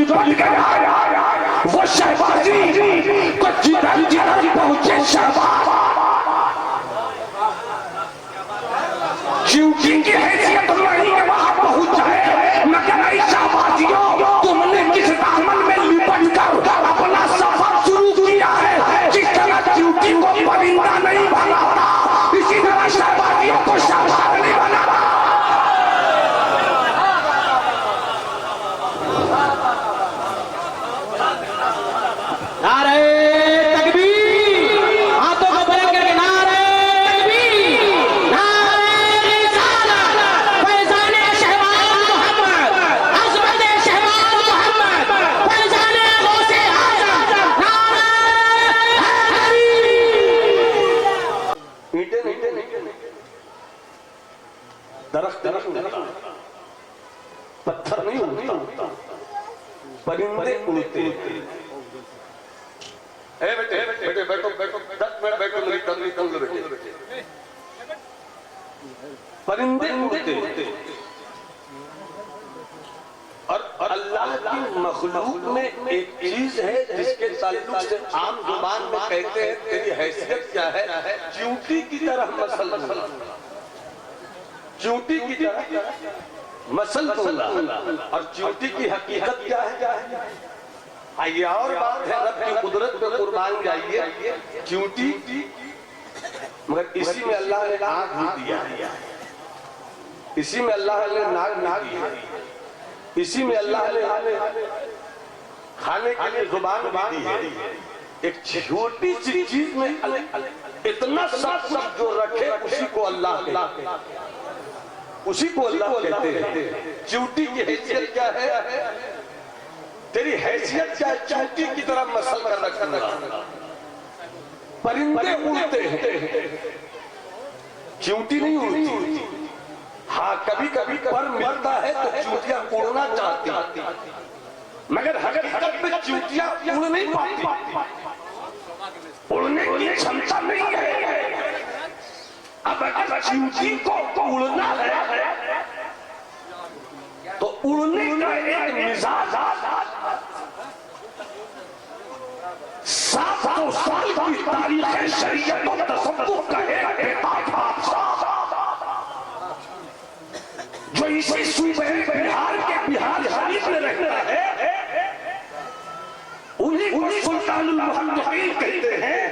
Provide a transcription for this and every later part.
लिपट गया। वो शहबाजी तो जिधर जिधर पहुंचे शहबाज ड्यूटी की हैसियत नहीं है वहां पहुंच जाए। मगर ऐसा बाजियों तुमने किस दामन में लिपट कर अपना सफर शुरू किया है। जिस तरह ड्यूटी को परिंदा नहीं बनाता इसी तरह शहबाजियों को शहबाज नहीं बनाता। पत्थर नहीं उड़ता, परिंदे उड़ते। बेटे बैठो 10 मिनट बैठो, मेरी तंद्री बैठे। परिंदे उड़ते और अल्लाह की मखलूक में एक चीज है जिसके ताल्लुक से आम जुबान में कहते हैं तेरी हैसियत क्या है, चींटी की तरह मसल, चींटी की तरह मसल बोला। और चींटी की हकीकत क्या है? आइए और बात है, रब की कुदरत पे कुर्बान जाइए। चींटी मगर इसी में अल्लाह ने आँख भी दिया, इसी में अल्लाह ने नाक दिया, इसी में अल्लाह ने खाने के लिए जुबान भी दी है। एक छोटी सी चीज में इतना सब कुछ जो रखे उसी को अल्लाह कहते हैं। चींटी की हैसियत क्या है? तेरी हैसियत क्या है? चींटी की तरह मसल कर रखना। परिंदे उड़ते हैं, चींटी नहीं उड़ती। हाँ कभी कभी पर मिलता है तो चींटियां उड़ना चाहती, मगर हकीकत में चींटियां उड़ नहीं पाती, उड़ने की क्षमता नहीं है। अब अगर चींटी को उड़ना है तो उड़ने का एक मिजाज 700 साल की तारीख है। शरीयत और तसव्वुफ का एक बेताब जो इसी सूबे बिहार के बिहार शरीफ में रहता है, उन्हीं को सुल्तानुल मुहद्दिसीन कहते हैं,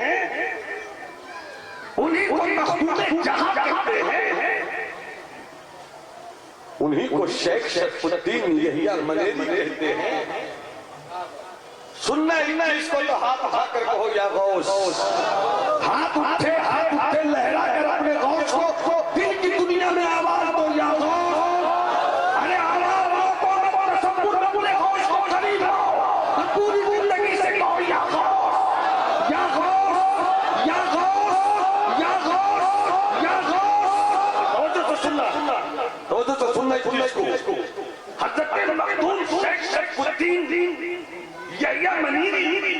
उन्हीं को मखदूम जहां कहते हैं, उन्हीं को शेख शरफुद्दीन यहिया मनेरी कहते हैं। सुनना इसको तो हाथ उठा कर कहो या गौस, हाथ उठे लहरा कर अपने गौस को दिल की दुनिया में आवाज दो या गौस। अरे आवाज दो, तसव्वुर में अपने गौस को खरीद लो और पूरी जिंदगी से कहो या गौस, या गौस, या गौस, या गौस, या गौस। तो सुनना इस चीज को। हज़रत मखदूम शेख शरफुद्दीन यहिया मनीरी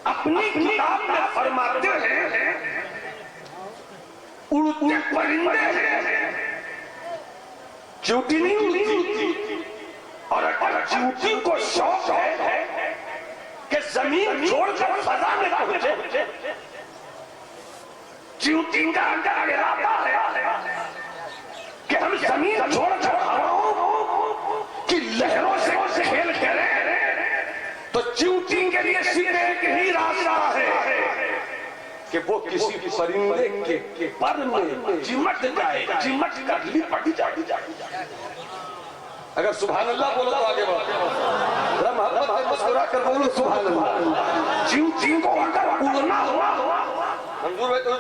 अपनी किताब में फरमाते हैं, उड़ते परिंदे हैं, चींटी नहीं उड़ती। और अगर चींटी को शौक है कि जमीन छोड़कर फजा में पहुंचे, चींटी का इरादा है कि हम जमीन छोड़कर हवाओं की लहरों से खेल करें, तो चींटी के लिए सीधे एक ही रास्ता है कि वो किसी परिंदे के पर में चिमट जाए, चिमट कर लिपट जाए। अगर सुभान अल्लाह बोलो तो आगे बढ़ो, मुस्कुरा कर बोलो सुभान अल्लाह। चींटी को अगर उड़ना हुआ, मंजूर भाई तो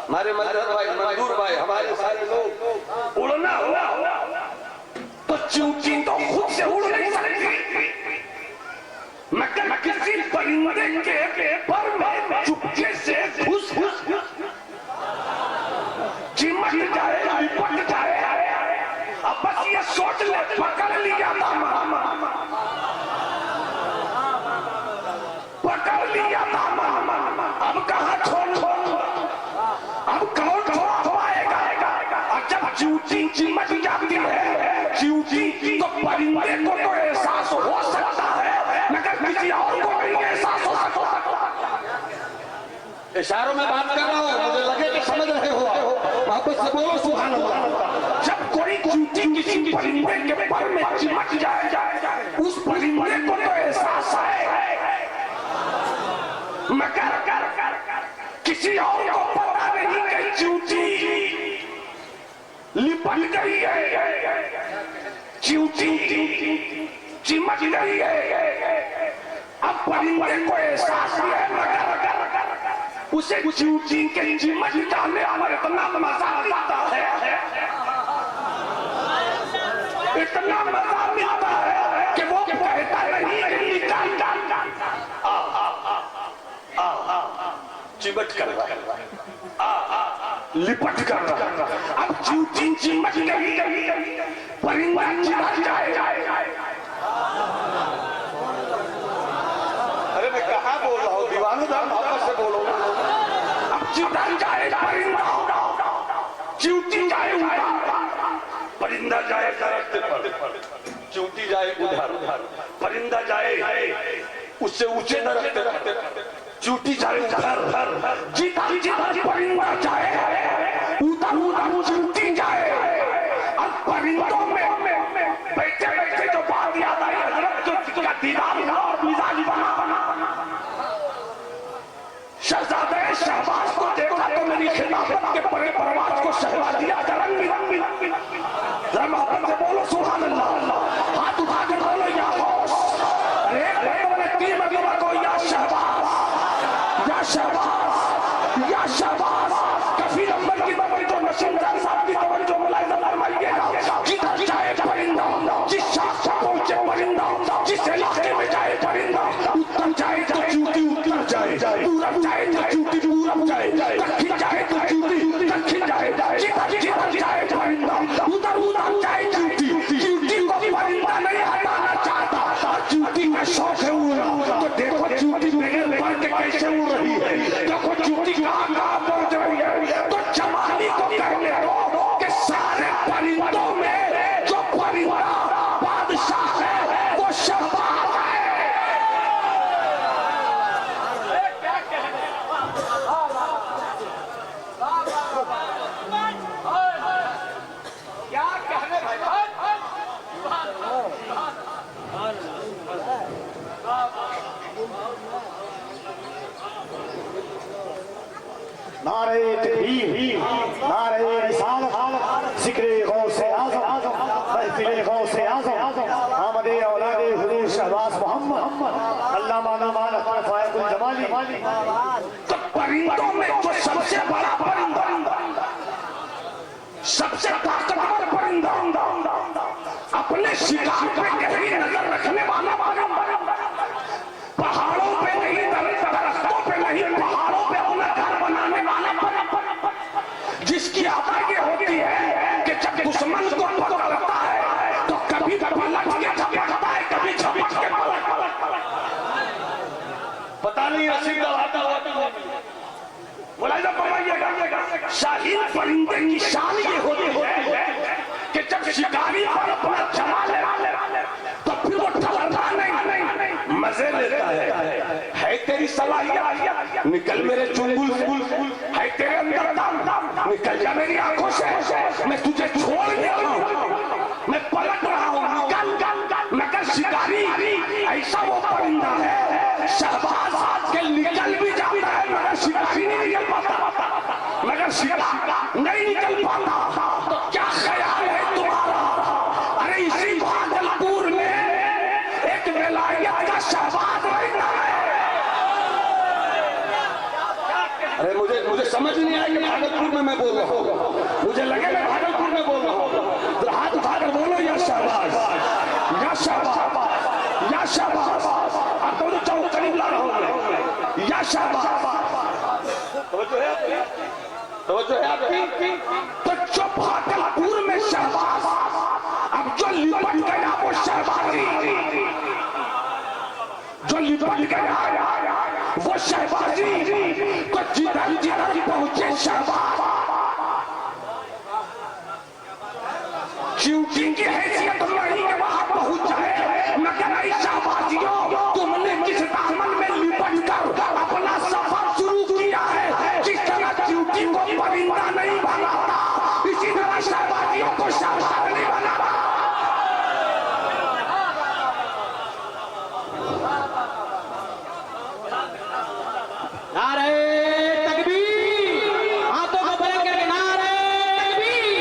हमारे मंजूर भाई हमारे सारे लोग उड़ना हुआ तो चींटी तो खुद से उड़ नहीं सकती, मगर किसी परिंदे के पर में चुपके से घुस चिमट जाए, लिपट जाए। अब बस ये सोच ले, पकड़ लिया दामा, पकड़ लिया दामा, अब कहाँ छोड़, अब कौन छोड़ा पाएगा? और जब चींटी चिमट जाती है चींटी तो परिंदे को तो एहसास हो सकता है मगर किसी और को नहीं एहसास हो सकता। इशारों में बात कर रहा हूँ, मुझे लगे कि समझ रहे हो, वापस से बोलो सुभान अल्लाह। जब कोई चींटी किसी परिंदे के पर में चिमट जाए उस परिंदे को तो एहसास है मगर किसी और को पता नहीं कि चींटी लिपट गई है, चींटी चिमट गई है। अब परिंदे को एहसास है मगर उसे चींटी के चिमट जाने पर इतना मजा आता है, इतना मजा मिलता है कि वो कहता नहीं कि निकाल चिमट कर रहा, लिपट कर रहा। अब चींटी चिमट गई, परिंदा चिमट जाए। अरे मैं कहाँ बोल रहा हूँ दीवानों, वापस से बोलो। अब चिमट जाए परिंदा, चींटी जाए परिंदा जाए दरख्त पर, चूंटी जाए उधर, परिंदा जाए उससे ऊंचे दरख्त पर, चींटी जाए उधर, जिधर परिंदा जाए उधर चींटी जाए। और परिंदों में बैठे बैठे जो बात याद आई हजरत का दीदार और मिजाज बना। शहजादे शहबाज को देखा तो मेरी खिलाफत के बड़े परवाज को शहबाजिया रंग जरा मोहब्बत से बोलो सुभान अल्लाह, हाथ उठा के बोलो या गौस। अरे तीन मरतबा को या शहबाज, या शहबाज, या शहबाज। कफी नंबर की तवज्जो नसीम जान साहब की तवज्जो मुलाहिजा फरमाइएगा। जिधर जाए परिंदा, जिस शाख पर पहुंचे परिंदा, जिस इलाके में जाए परिंदा, उत्तर जाए तो चींटी उत्तर जाए, पूरब जाए तो चींटी पूरब जाए, दक्षिण जाए तो चींटी दक्षिण जाए, जिधर जाए परिंदा उधर उधर जाए चींटी। चींटी को परिंदा नहीं हटाना चाहता, चींटी में शौक है उड़ना। तो देखो चींटी बगैर पर के कैसे उड़ रही है, देखो चींटी कहाँ पहुंच रही है। तो जमानी को कहने दो कि सारे परिंदों में जो परिंदा बादशाह है वो शहबाज है। नारे तकबीर, नारे रिसालत, जिक्रे गौसे आज़म, महफिले गौसे आज़म, आमदे औलादे हुजूर शहबाज मोहम्मद, अल्लाह माना माना फायकुल जमाली। तो परिंदों में जो सबसे बड़ा परिंदा, सबसे ताकतवर परिंदा, अपने शिकार पे गहरी नजर रखने वाला परिंदा, पहाड़ों पे नहीं, दरख्तों पे नहीं, पहाड़ों पे अपना घर बनाने वाला परिंदा, जिसकी आदत ये होती है कि जब दुश्मन को पकड़ता है तो कभी पलट के झपकता है, कभी झपक के पलट। पता नहीं रसीद आता मुलाहिजा फरमाइएगा। शाहीन परिंदे की शान ये होती है कि जब शिकारी पर अपना जमा ले तो फिर वो ठहरता नहीं, मजे लेता है तेरी सलाहियत, निकल मेरे चुलबुल, है तेरे अंदर दम, निकल जा मेरी आंखों से, मैं तुझे छोड़ नहीं रहा हूं, मैं पलट रहा हूं, निकल। मगर शिकारी ऐसा वो परिंदा है, शहबाज के निकल भी जाता है मगर शिकारी नहीं निकल पाता, मगर शिकार नहीं निकल पाता। तो क्या ख्याल है तुम्हारा? अरे इसी भागलपुर में एक विलायत का शहबाज रहता है। अरे मुझे समझ नहीं आया कि भागलपुर में मैं बोल रहा हूँ, मुझे लगे मैं भागलपुर में बोल रहा हूँ। तो हाथ उठाकर बोलो या शहबाज, या शहबाज, या शहबाज। अब दोनों चलो करीब ला रहा हूँ, या शहबाज। तवज्जो है आपकी। तो जो भागलपुर में शहबाज, अब जो लिपट गया वो शहबाजी, जो लिपट गया वो शहबाजी। तो जिधर जिधर पहुंचे शहबाज, च्यूटी की हैसियत नहीं के वहां पहुंच जाए, मगर ऐसा बाजियों तुमने किस दामन में लिपट कर अपना सफर शुरू किया है। जिस तरह च्यूटी को परिंदा नहीं बनाता, इसी तरह शहबाजियों को शहबाज नहीं बनाता। नारे तकबीर, हाथों को बुलंद करके नारे तकबीर,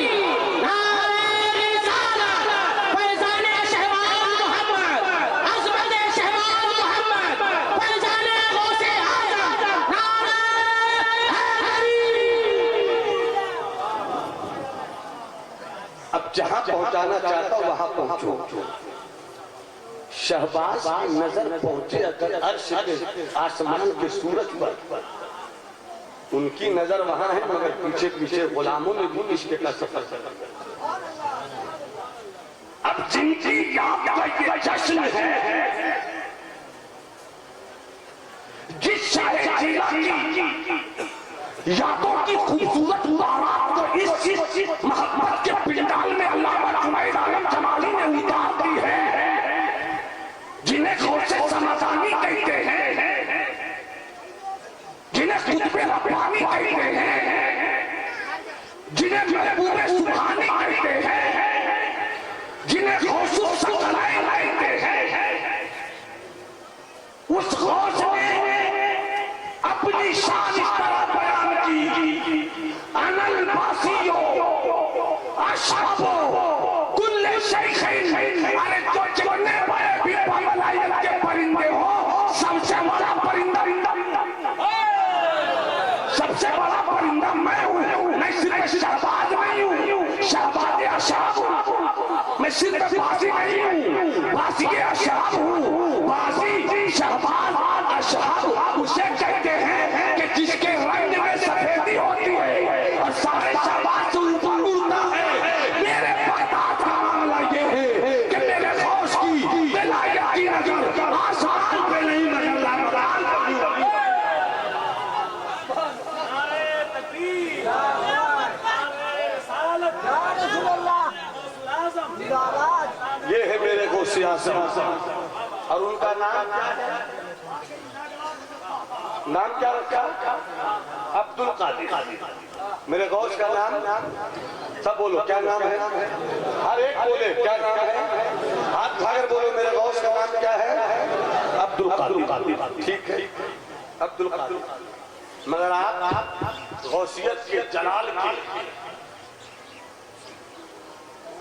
नारे रिसालत, फैज़ाने शहबाज मोहम्मद, अज़मत शहबाज मोहम्मद, फैज़ाने गौसे आज़म, नारे हैदरी। अब जहां पहुंचाना चाहता हूं वहां पहुंचो। शहबाज की नजर पहुंचे अगर अर्श के आसमान के सूरज पर, उनकी नजर वहां है, मगर पीछे पीछे गुलामों ने भी इश्क का सफर किया। अब जिनकी याद का ये जश्न है, जिस शायर जिला की यादों की खूबसूरत बारात को इस मोहब्बत के पिंडाल में अल्लामा जुनैद आलम जमाली ने उतार दी है, जिन्हें गौसे समादानी कहते हैं, जिन्हें कुतुबे रब्बानी कहते हैं, जिन्हें महबूबे सुभानी कहते हैं, जिन्हें गौसो सकलाइन कहते हैं, उस गौस ने अपनी शान इस तरह बयान की, अनल बासियो अशहबो कुल्ले शैखैन, अरे जो चलने पाए भी मलाइकत के परिंदे हो, सबसे बड़ा परिंदा सबसे बड़ा परिंदा मैं हूँ। मैं सिर्फ शहबाज नहीं हूँ, शहबाज अशहब हूँ। मैं सिर्फ बासी नहीं हूँ, बासी के अशहब हूँ। बासी शहबाज अशहब उसे कहते हैं कि जिसके रंग में सफेदी होती है और सारे शहबाज से ऊपर उड़ता है। मेरे बगदाद का मामला ये है कि मेरे गौस की विलायत की नजर आसमान पे नहीं मगर लामकान पे भी होगी। ये है मेरे गौसे आज़म, और उनका नाम क्या है? नाम क्या रखा? अब्दुल कादिर। मेरे गौस का नाम, सब बोलो क्या नाम है? हर एक बोले क्या नाम है? हाथ उठाकर बोलो मेरे गौस का नाम क्या है? अब्दुल कादिर। ठीक है, अब्दुल कादिर। मगर आप गौसियत के जलाल के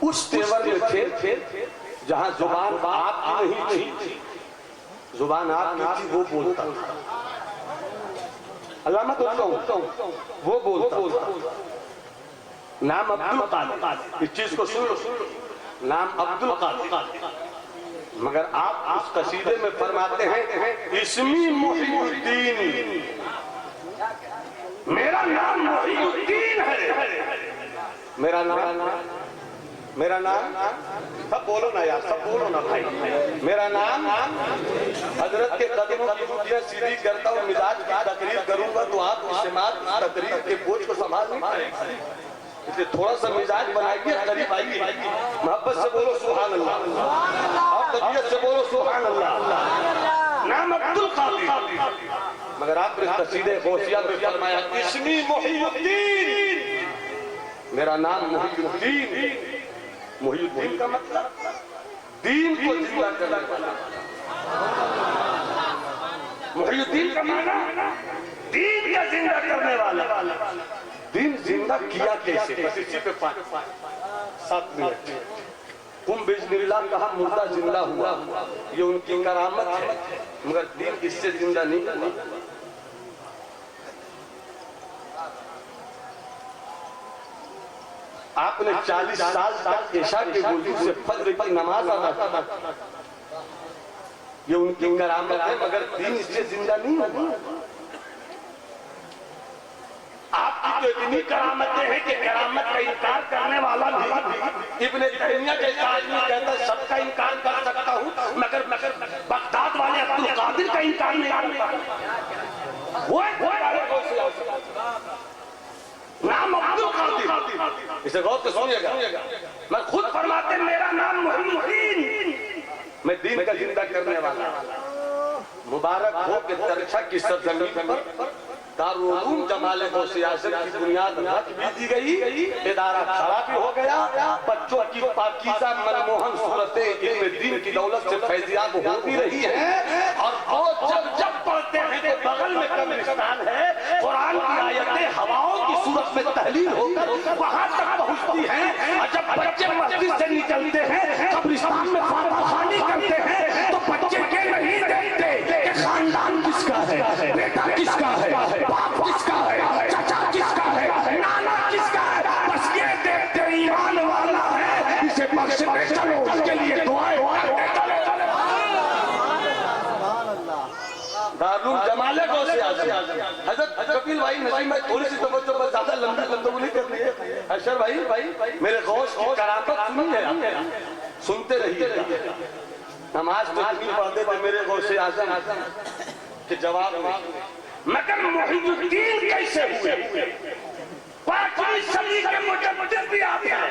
उस तेवर में थे जहां जुबान आपकी नहीं थी, जुबान आपकी थी, वो बोलता था। अल्लामा तो वो बोलता। नाम अब्दुल कादिर, इस चीज को सुन लो, नाम अब्दुल कादिर। मगर आप उस कसीदे में फरमाते हैं इस्मी मुहीउद्दीन, मेरा नाम मुहीउद्दीन है। मेरा नाम सब बोलो ना यार, सब बोलो ना भाई। मेरा नाम हजरत के कदमों की जूतियां सीधी करता हूँ, मिजाज की तकरीर करूंगा तो आप इस्तेमाल तकरीर के बोझ को संभाल नहीं पाएंगे। इसलिए थोड़ा सा मिजाज बनाइए, करीब आइए, मोहब्बत से बोलो सुभान अल्लाह, और तबीयत से बोलो सुभान अल्लाह। नाम अब्दुल कादिर, मगर आपने कसीदे गौसिया में फरमाया इस्मी मुहीउद्दीन, मेरा नाम मुहीउद्दीन। मुहीउद्दीन का मतलब दीन को जिंदा करने वाला। मुहीउद्दीन का माना दीन का जिंदा करने वाला। दीन जिंदा किया कैसे? बस इसी पे 7 मिनट। तुम बिस्मिल्लाह कहा मुर्दा जिंदा हुआ, ये उनकी करामत है, मगर दीन इससे जिंदा नहीं हुआ। आपने 40 साल तक ईशा के वजू से फज्र की नमाज अदा की, ये उनकी करामत है, मगर दीन इससे जिंदा नहीं हुआ। आपकी तो इतनी करामतें हैं कि करामत का इनकार करने वाला भी इब्ने तैमिया जैसा आदमी कहता है सबका इनकार कर सकता हूँ, मगर बगदाद वाले अब्दुल कादिर का इनकार नहीं कर पाता। वो नाम अब्दुल कादिर, इसे गौर से सुनिएगा। मैं खुद फरमा मैं दीन का जिंदा करने वाला। मुबारक हो कि तरछा की सरजमीन पर दारुल उलूम जमाले गौसे आज़म की बुनियाद रख भी दी गई, इदारा खड़ा भी हो गया, बच्चों की पाकीज़ा मनमोहन सूरतें इल्म दीन की दौलत से फैजियाब हो भी रही हैं, और वो जब पढ़ते हैं तो बगल में कब्रिस्तान है, कुरान की आयतें हवाओं की सूरत में तहलील होकर वहां तक पहुंचती हैं, और जब बच्चे मस्जिद से निकलते हैं कब्रिस्तान में खानी करते हैं तो बच्चे के नहीं देखते कि खानदान किसका है, बेटा किसका है, बाप किसका है, चाचा किसका है, नाना किसका है, बस ये देखते ईमान वाला है, इसे बख्श दे चलो, उसके लिए दुआएं करते चलो। दारुल जमाले गौसे आज़म हजरत कपिल भाई नसीम भाई थोड़ी सी तवज्जो बस, ज्यादा लंबी गुफ्तगू नहीं करनी है। अशर भाई मेरे गौस की करामत सुनी है, सुनते रहिए। नमाज तो इतनी पढ़ते थे मेरे गौसे आज़म के जवाब मगर मोहिउद्दीन कैसे हुए? 5वीं सदी के मुजद्दिद भी आप हैं,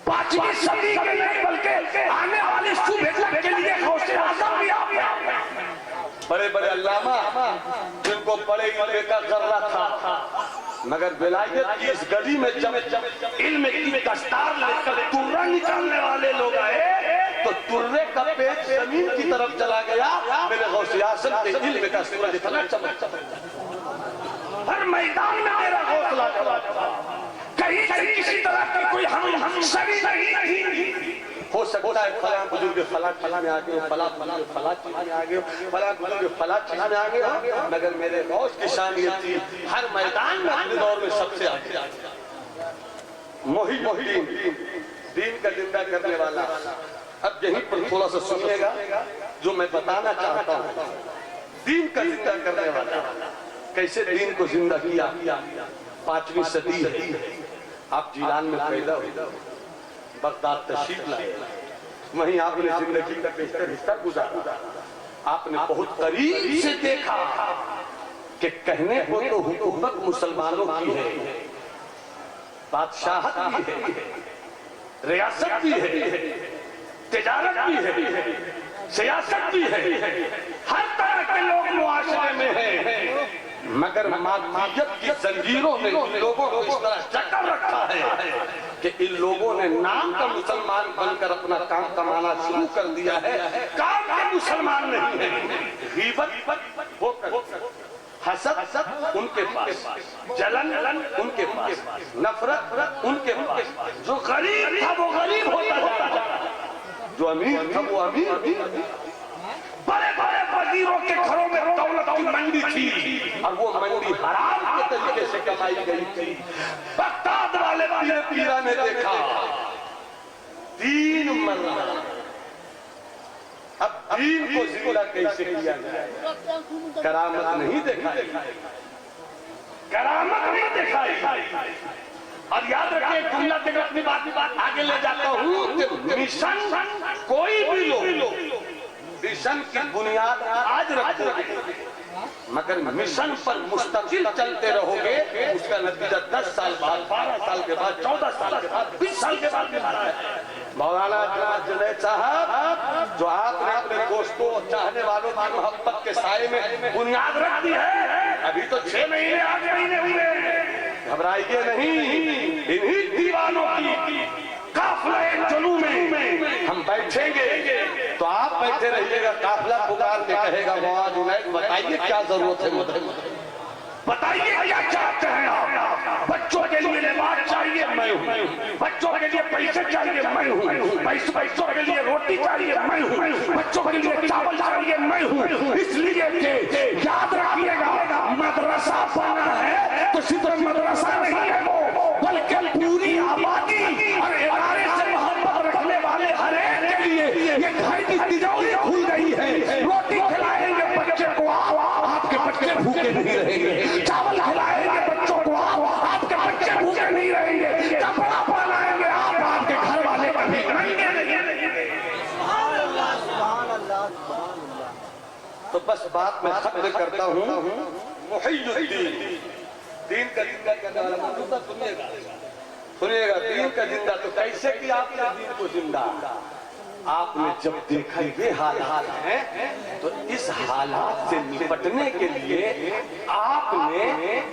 5वीं सदी के नहीं बल्कि आने वाली सुबह के लिए गौसे आज़म भी आप हैं। बड़े बड़े अल्लामा जिनको बड़े इल्म का गर्रा था, मगर विलायत की इस गली में जब इल्म की दस्तार लेकर तुर्रा निकालने वाले लोग आए तो तुर्रे का पेट जमीन की तरफ चला गया। मेरे गौसे आज़म के इल्म का सूरज इतना चमक हर मैदान में मेरा हौसला कहीं से किसी तरह की कोई हम सभी नहीं हो सकता है। फला बुजुर्ग फला में आ गए, फला चीज में आ गए, फला बुजुर्ग फला चीज में आ गए, मगर मेरे गौस की शान ये थी हर मैदान में अपने दौर में सबसे आगे मोहिउद्दीन दीन का जिंदा करने वाला। अब यहीं पर थोड़ा सा सुनिएगा जो मैं बताना चाहता हूँ। दीन का जिंदा करने वाला कैसे दीन को जिंदा किया। 5वीं सदी है, आप जीलान में पैदा हुए, बगदाद तशरीफ लाए, वहीं आपने जिंदगी का बेहतर हिस्सा गुजारा। आपने बहुत करीब से देखा कि कहने को तो हुकूमत मुसलमानों की है, बादशाहत भी है, रियासत भी है, तिजारत भी है, सियासत भी है, हर तरह के लोग मुआशरे में हैं, मगर मादियत की जंजीरों ने इन लोगों को इस तरह जकड़ रखा है कि इन लोगों ने नाम का मुसलमान बनकर अपना काम कमाना शुरू कर दिया है। काम के मुसलमान नहीं है, गीबत होकर, हसद उनके पास, जलन उनके पास, नफरत उनके पास। जो गरीब था वो गरीब होता जाता, जो अमीर था वो अमीर। बड़े बड़े वजीरों के घरों में दौलत की मंडी थी और वो मंडी हराम के तरीके से कमाई गई थी। बगदाद वाले पीरा ने देखा दीन मर रहा, अब दीन को जिंदा कैसे किया जाए। करामत नहीं दिखाई, करामत नहीं दिखाई। और याद रखिए, जुमला देकर अपनी बात आगे ले जाता हूँ कि मिशन कोई भी लो, मिशन की बुनियाद आज रखोगे मगर मिशन पर मुस्तकिल चलते रहोगे, उसका नतीजा 10 साल बाद, 12 साल के बाद, 14 साल के बाद, 20 साल के बाद मिलता है। मौलाना जुनैद साहब, जो आपने अपने दोस्तों चाहने वालों की मोहब्बत के साए में बुनियाद रख दी है, अभी तो 6 महीने 8 महीने हुए, घबराइए नहीं। इन्हीं दीवानों की काफिला जुलूम में हम बैठेंगे तो आप बैठे रहिएगा, काफिला पुकार के कहेगा मौलाना जुनैद बताइए क्या जरूरत है, बताइए क्या चाहते हैं आप। बच्चों के लिए लिबास चाहिए, मैं हूँ। बच्चों के लिए पैसे चाहिए, मैं हूँ। बच्चों के लिए रोटी चाहिए, मैं हूँ। बच्चों के लिए चावल चाहिए, मैं हूँ। इसलिए कि याद रखिएगा, मदरसा बना है तो सिर्फ मदरसा नहीं है वो, बल्कि पूरी आबादी और इदारे से मोहब्बत रखने वाले हर एक के लिए ये घर की तिजोरी खुल गई है। रोटी खिलाएंगे बच्चे को आपके बच्चे भूखे नहीं रहेंगे, चावल खिलाएंगे बच्चों को आपके बच्चे भूखे नहीं रहेंगे, कपड़ा पहनाएंगे आपके घर वाले कभी नंगे नहीं रहेंगे। तो बस बात मैं खत्म करता हूँ। मुहिउद्दीन दीन का जिंदा करने वाला मौजूदा सुनिएगा, दीन का जिंदा तो कैसे किया आपने दीन को जिंदा। आपने जब देखा ये हालात है तो इस हालात से निपटने के लिए आपने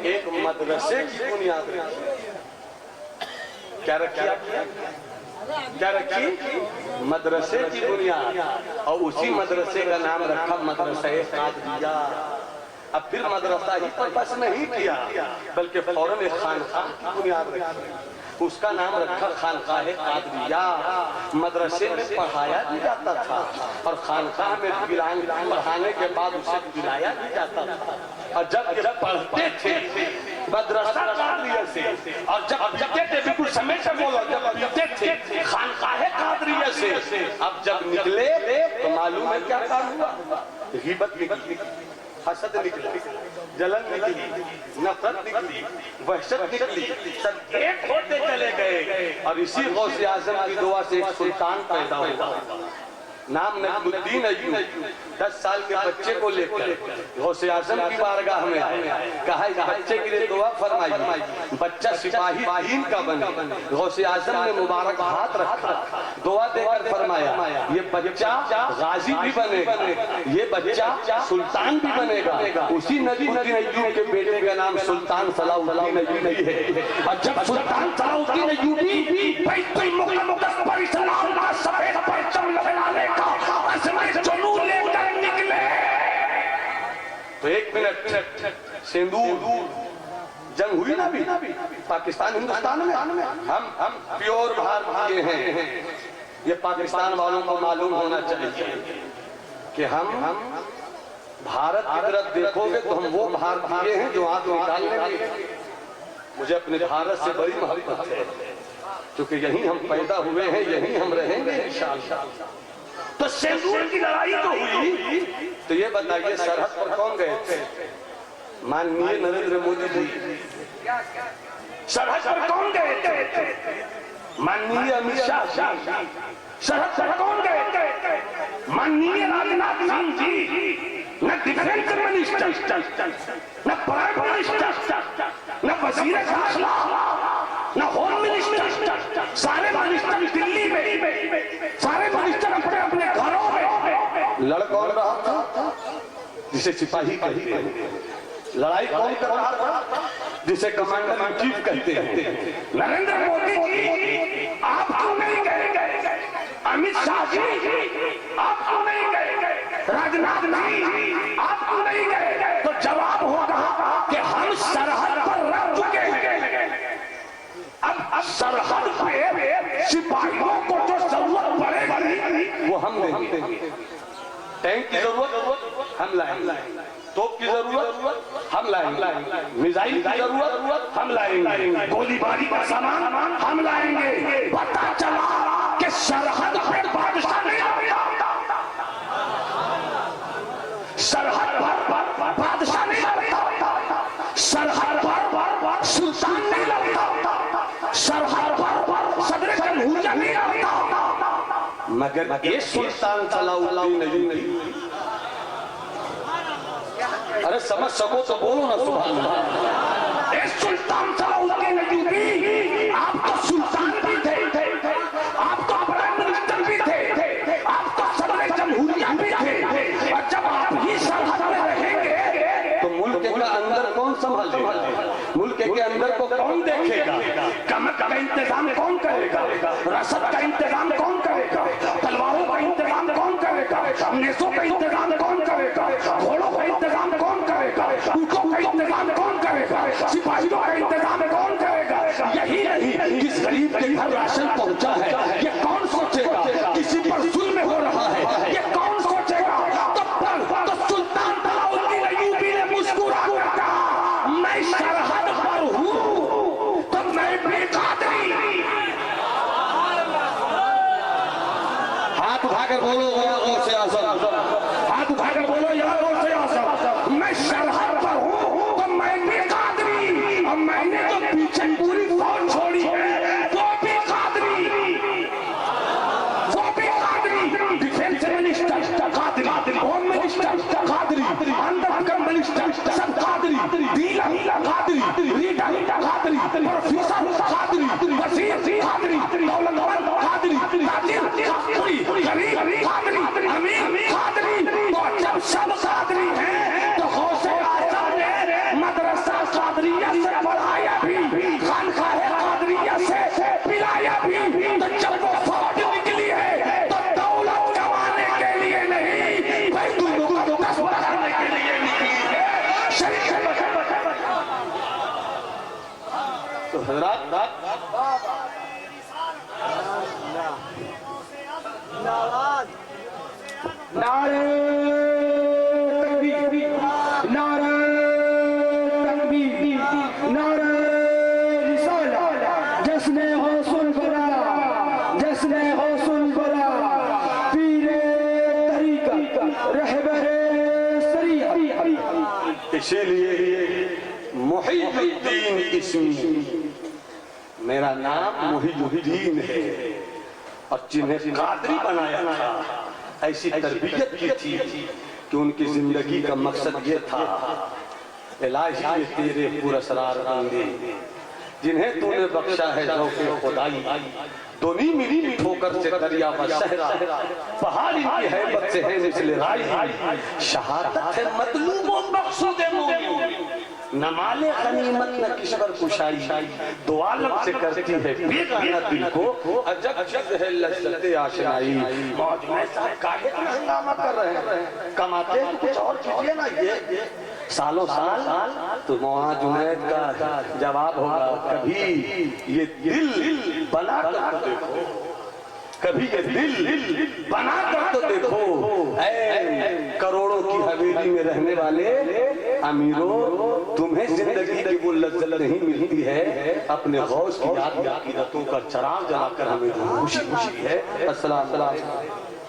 एक मदरसे की बुनियाद रखी। क्या रखी? क्या रखी? मदरसे की बुनियाद। और उसी मदरसे का नाम रखा मदरसा कादरिया। अब फिर मदरसा ही पर बस नहीं किया बल्कि फौरन एक खानकाह की बुनियाद रखी। उसका नाम रखा खानकाह कादरिया। मदरसे में पढ़ाया भी जाता था और खानकाह में पढ़ाने के बाद उसे पिलाया भी जाता था। और जब पढ़ते थे मदरसा कादरिया से और जब पढ़ते थे, बिल्कुल समय से बोलो, जब पढ़ते थे खानकाह कादरिया से, अब जब निकले तो मालूम है क्या काम हुआ? ग़ीबत निकली, हसद निकली, जलन निकली, नफरत निकली, वहशत निकली, सब एक होते चले गए। और इसी गौसे आज़म की दुआ से एक सुल्तान पैदा हुआ, नाम नजमुद्दीन अय्यूब। 10 साल के बच्चे को लेकर गौसे आज़म की बारगाह में आए, कहा इस बच्चे के लिए दुआ फरमाइए, बच्चा सिपाही दीन का बने। गौसे आज़म ने मुबारक हाथ रखा, दुआ देकर फरमाया ये बच्चा गाजी भी बनेगा, ये बच्चा सुल्तान भी बनेगा। उसी नजमुद्दीन अय्यूब के बेटे का नाम सुल्तान सलाहुद्दीन अय्यूबी है। और जब सुल्तान सलाहुद्दीन अय्यूबी बैतुल मुक़द्दस पर इस्लाम का सफेद परचम लहराने का जुनून लेकर निकले तो 1 मिनट सिंदूर जंग हुई ना भी पाकिस्तान हिंदुस्तान में। हम प्योर भारतीय हैं, ये पाकिस्तान वालों को मालूम होना चाहिए कि हम भारत की तरफ देखोगे तो हम वो भारतीय हैं जो हाथ निकालने लगे। मुझे अपने भारत से बड़ी मोहब्बत है क्योंकि यहीं हम पैदा हुए हैं, यहीं हम रहेंगे इंशाअल्लाह। तो सिंदूर की लड़ाई तो हुई, तो ये बताइए सरहद पर कौन गए थे? माननीय नरेंद्र मोदी जी। सरहद पर कौन गए थे? माननीय अमित शाह जी। सरहद पर कौन गए थे? माननीय राजनाथ सिंह जी। न डिफेंस मिनिस्टर, न प्राइम मिनिस्टर, न वजीर दाखिला, न होम मिनिस्टर, सारे मिनिस्टर दिल्ली में, सारे मिनिस्टर अपने अपने घरों में। लड़ कौन रहा था? जिसे सिपाही कहते हैं। लड़ाई कौन कर रहा था? जिसे कमांडर इन चीफ कहते हैं। नरेंद्र मोदी जी आप क्यों नहीं गए? अमित शाह जी आप क्यों नहीं गए? राजनाथ जी आप क्यों नहीं गए? तो जवाब होगा कि हम सरहद पर रह चुके हैं। अब सरहद पे सिपाहियों को जो जरूरत पड़ेगी वो हम देंगे। टैंक की जरूरत हम लाएंगे, तोप की जरूरत हम लाएंगे, मिसाइल की जरूरत हम लाएंगे, गोलीबारी का सामान हम लाएंगे। पता चला कि सरहद पे बादशाह नहीं रहता, सरहद पर बादशाह नहीं रहता, सरहद पर सुल्तान नहीं रहता, सरहद पर सदर जमहूरिया नहीं रहता, मगर ये सुल्तान सलाहुद्दीन अय्यूबी। अरे समझ सको तो बोलो ना सुभान अल्लाह। सुल्तान सलाहुद्दीन अय्यूबी आप तो सुल्तान भी थे, आप तो प्राइम मिनिस्टर भी थे, आप तो सदर जमहूरिया भी थे। और जब आप ही सरहद में रहेंगे तो मुल्क का अंदर कौन संभालेगा? मुल्क के अंदर को कौन देखेगा? कमर का इंतजाम कौन करेगा? रसद का इंतजाम कौन करेगा? तलवारों का इंतजाम कौन करेगा? नेसों का इंतजाम कौन करेगा? घोड़ों का इंतजाम कौन करेगा? ऊँटों का इंतजाम कौन करेगा? सिपाहियों का इंतजाम कौन करेगा? यही नहीं किस गरीब के घर राशन पहुंचा है ये कौन सोचेगा? किसी पर जुल्म हो रहा है ये कौन सोचेगा? तो सुल्तान सलाहुद्दीन अय्यूबी ने मुस्कुरा कर कहा मैं सरहद पर हूँ तो मैं बेकादरी। हाथ उठाकर बोलो गौसे आज़म, हाथ उठाकर बोलो या गौसे आज़म। मैं सरहद पर हूँ तो मैं बेकादरी, और मैंने तो पीछे पूरी फौज छोड़ी है वो भी कादरी, वो भी Qadri. Defence minister Qadri, home minister Qadri, under minister सब Qadri, dealer Qadri, reader Qadri, professor Qadri, वजीर कादरी, दौलतमंद कादरी, ताजिर कादरी, गरीब अभी तो जब वो फौज निकली है तो दौलत कमाने के लिए नहीं, बैतुल मुक़द्दस बनाने के लिए निकली है। शरीफ तो हजरात नारे तकबीर, नारे तकबीर, नारे रिसालत, जश्न हौसुल बला, जश्न हौसुल बला, पीरे तरीक़त, रहबरे शरीअत। इसीलिए मुहीद्दीन इस्मी, मेरा नाम मुहीद्दीन है। और जिन्हें कादरी बनाया था, ऐसी तरबियत की थी कि उनकी जिंदगी का मकसद ये था, इलाही ये तेरे पुरस्कार बंदे जिन्हें तूने बख्शा है ज़ौक़े खुदाई, दोनी मिली ठोकर से दरिया व सहरा, पहाड़ इनकी हैबत से है मिसले राई, शहादत है मतलूब व मक़सूद मोमिन, न माले गनीमत न किशवर कुशाई, दो आलम से करती है बेगाना दिल को अजब जब है लज़्ज़त आशनाई। मौज में साहब काहे इतना हंगामा कर रहे हैं, कमाते हैं कुछ और कीजिए ना। ये सालों साल तो मौलाना जुनैद का जवाब होगा, कभी ये दिल बना कर तो देखो, कभी ये दिल बना कर तो देखो। ऐ करोड़ों की हवेली में रहने वाले अमीरों, तुम्हें जिंदगी की वो लज्जत नहीं मिलती है, अपने गौस की याद में अकीदतों का चराग जलाकर हमें जो खुशी खुशी है। अस्सलाम वालेकुम।